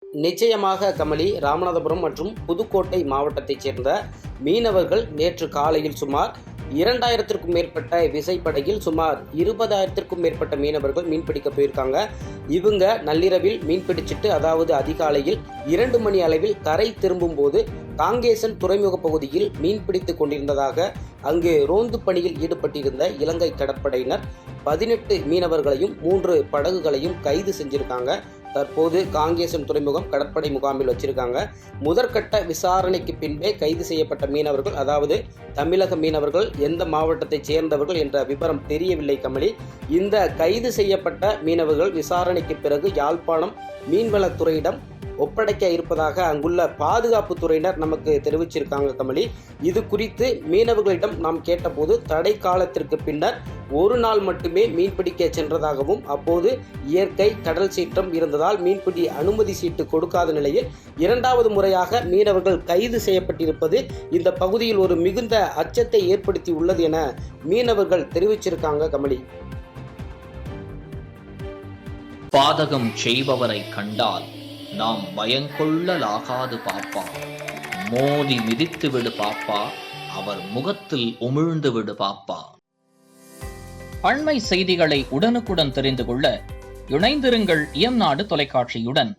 நிச்சயமாக கமலி, ராமநாதபுரம் மற்றும் புதுக்கோட்டை மாவட்டத்தைச் சேர்ந்த மீனவர்கள் நேற்று காலையில் சுமார் 2000த்திற்கும் மேற்பட்ட விசைப்படகில் சுமார் 20,000த்திற்கும் மேற்பட்ட மீனவர்கள் மீன்பிடிக்க போயிருக்காங்க. இவங்க நள்ளிரவில் மீன்பிடிச்சிட்டு, அதாவது அதிகாலையில் 2 மணி அளவில் கரை திரும்பும் போது காங்கேசன் துறைமுக பகுதியில் மீன்பிடித்துக் கொண்டிருந்ததாக அங்கு ரோந்து பணியில் ஈடுபட்டிருந்த இலங்கை கடற்படையினர் 18 மீனவர்களையும் 3 படகுகளையும் கைது செஞ்சிருக்காங்க. தற்போது காங்கேசன் துறைமுகம் கடற்படை முகாமில் வச்சிருக்காங்க. முதற்கட்ட விசாரணைக்கு பின்பே கைது செய்யப்பட்ட மீனவர்கள், அதாவது தமிழக மீனவர்கள் எந்த மாவட்டத்தைச் சேர்ந்தவர்கள் என்ற விவரம் தெரியவில்லை கமலி. இந்த கைது செய்யப்பட்ட மீனவர்கள் விசாரணைக்கு பிறகு யாழ்ப்பாணம் மீன்வளத்துறையிடம் ஒப்படைக்க இருப்பதாக அங்குள்ள பாதுகாப்பு துறையினர் நமக்கு தெரிவிச்சிருக்காங்க கமலி. இது குறித்து மீனவர்களிடம் நாம் கேட்டபோது தடை காலத்திற்கு பின்னர் ஒரு நாள் மட்டுமே மீன்பிடிக்க சென்றதாகவும், அப்போது இயற்கை கடல் சீற்றம் இருந்ததால் மீன்பிடி அனுமதி சீட்டு கொடுக்காத நிலையில் 2வது முறையாக மீனவர்கள் கைது செய்யப்பட்டிருப்பது இந்த பகுதியில் ஒரு மிகுந்த அச்சத்தை ஏற்படுத்தி உள்ளது என மீனவர்கள் தெரிவிச்சிருக்காங்க கமலி. பாதகம் செய்பவரை கண்டால் நாம் பயங்கொள்ளலாகாது பாப்பா, மோதி மிதித்து விடு பாப்பா, அவர் முகத்தில் உமிழ்ந்து விடு பாப்பா. அண்மை செய்திகளை உடனுக்குடன் தெரிந்து கொள்ள இணைந்திருங்கள் இயம்நாடு தொலைக்காட்சியுடன்.